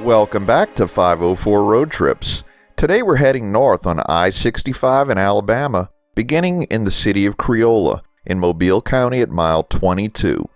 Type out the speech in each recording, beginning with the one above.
Welcome back to 504 Road Trips. Today we're heading north on I-65 in Alabama, beginning in the city of Creola in Mobile County at mile 22.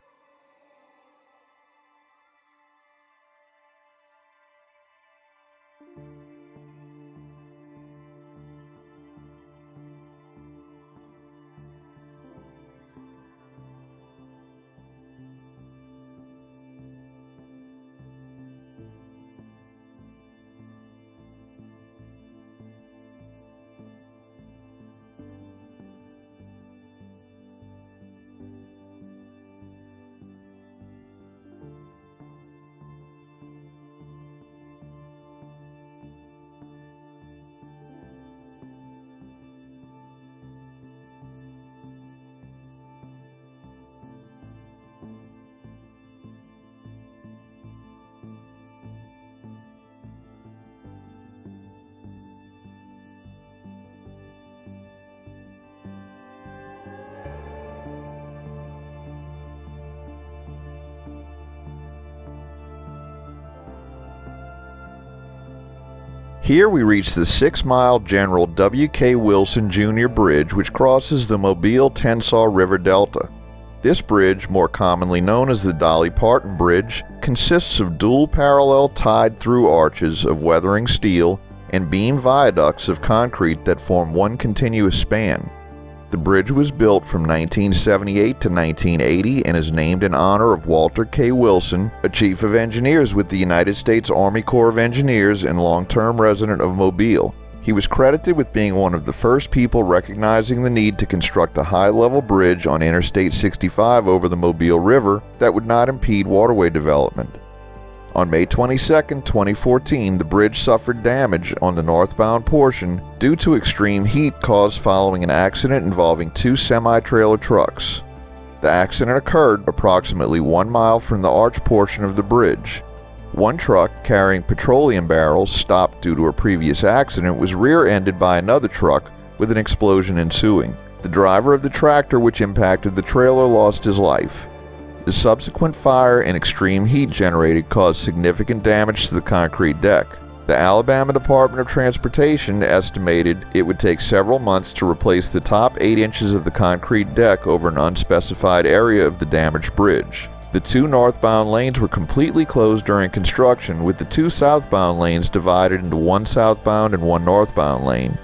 Here we reach the 6-mile General W.K. Wilson Jr. Bridge, which crosses the Mobile Tensaw River Delta. This bridge, more commonly known as the Dolly Parton Bridge, consists of dual parallel tied-through arches of weathering steel and beam viaducts of concrete that form one continuous span. The bridge was built from 1978 to 1980 and is named in honor of Walter K. Wilson, a chief of engineers with the United States Army Corps of Engineers and long-term resident of Mobile. He was credited with being one of the first people recognizing the need to construct a high-level bridge on Interstate 65 over the Mobile River that would not impede waterway development. On May 22, 2014, the bridge suffered damage on the northbound portion due to extreme heat caused following an accident involving two semi-trailer trucks. The accident occurred approximately 1 mile from the arch portion of the bridge. One truck carrying petroleum barrels, stopped due to a previous accident, was rear-ended by another truck with an explosion ensuing. The driver of the tractor which impacted the trailer lost his life. The subsequent fire and extreme heat generated caused significant damage to the concrete deck. The Alabama Department of Transportation estimated it would take several months to replace the top 8 inches of the concrete deck over an unspecified area of the damaged bridge. The two northbound lanes were completely closed during construction, with the two southbound lanes divided into one southbound and one northbound lane.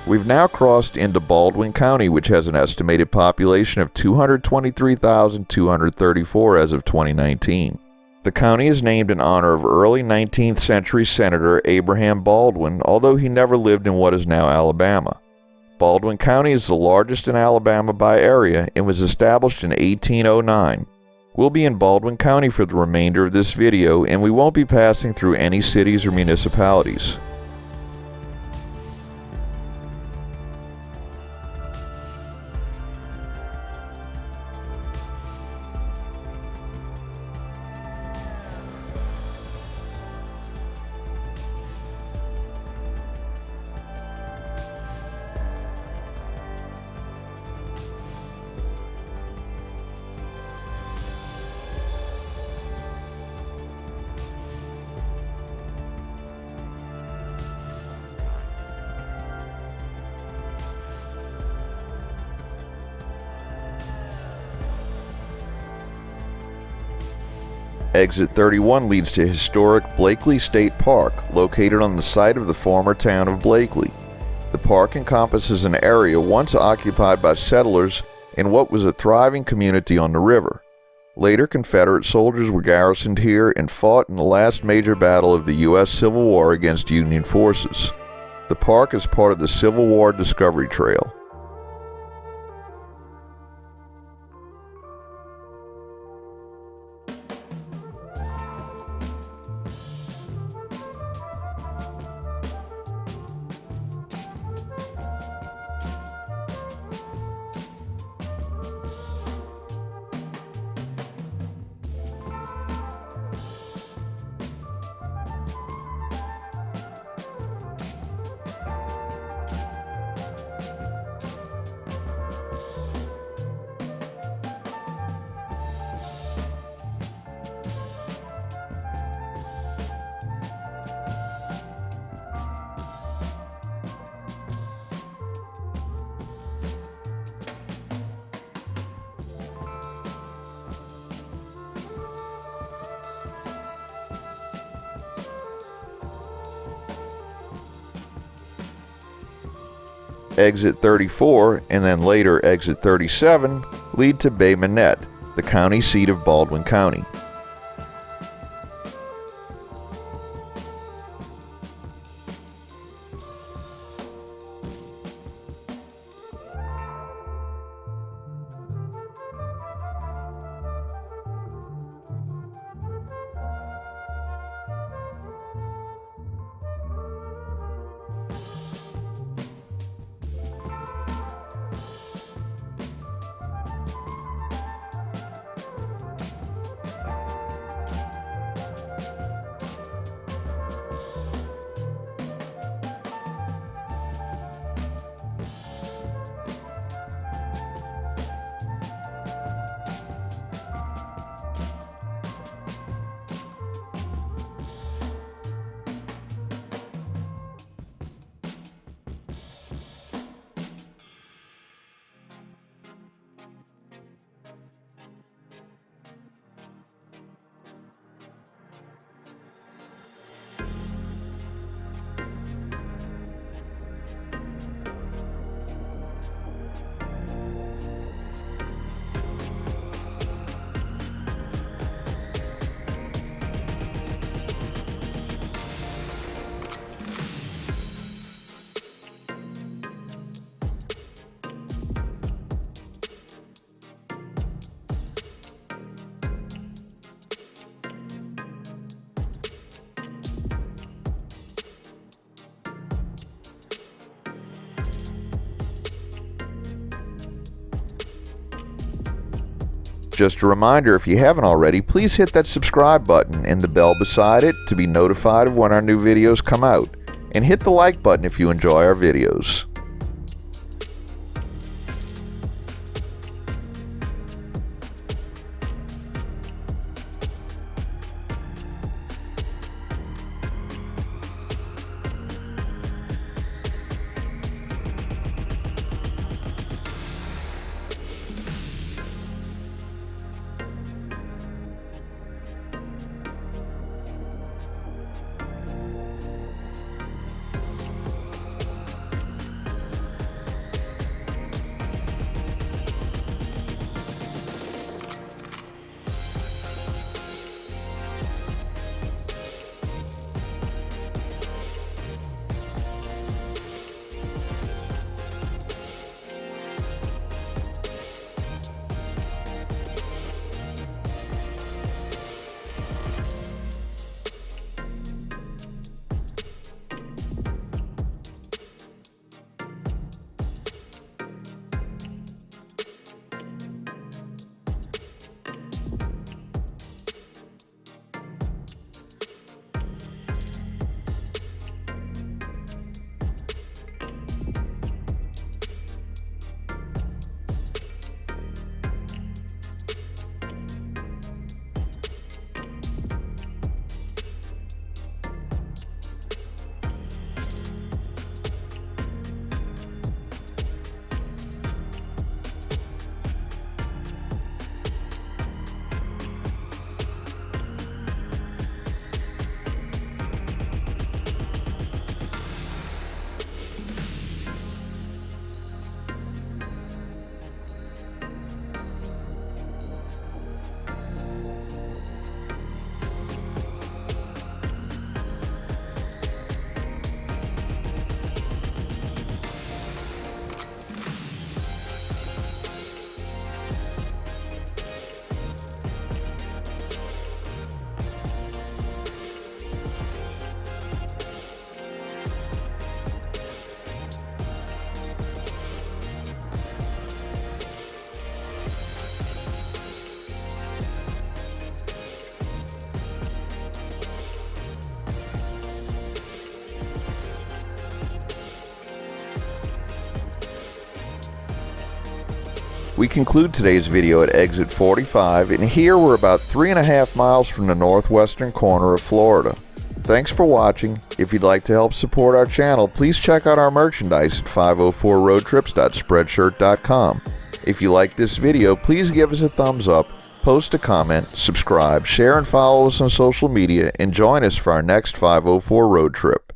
We've now crossed into Baldwin County, which has an estimated population of 223,234 as of 2019. The county is named in honor of early 19th century Senator Abraham Baldwin, although he never lived in what is now Alabama. Baldwin County is the largest in Alabama by area and was established in 1809. We'll be in Baldwin County for the remainder of this video, and we won't be passing through any cities or municipalities. Exit 31 leads to historic Blakely State Park, located on the site of the former town of Blakely. The park encompasses an area once occupied by settlers in what was a thriving community on the river. Later, Confederate soldiers were garrisoned here and fought in the last major battle of the U.S. Civil War against Union forces. The park is part of the Civil War Discovery Trail. Exit 34 and then later Exit 37 lead to Bay Minette, the county seat of Baldwin County. Just a reminder, if you haven't already, please hit that subscribe button and the bell beside it to be notified of when our new videos come out. And hit the like button if you enjoy our videos. We conclude today's video at exit 45, and here we're about 3.5 miles from the northwestern corner of Florida. Thanks for watching. If you'd like to help support our channel, please check out our merchandise at 504roadtrips.spreadshirt.com. If you like this video, please give us a thumbs up, post a comment, subscribe, share and follow us on social media, and join us for our next 504 road trip.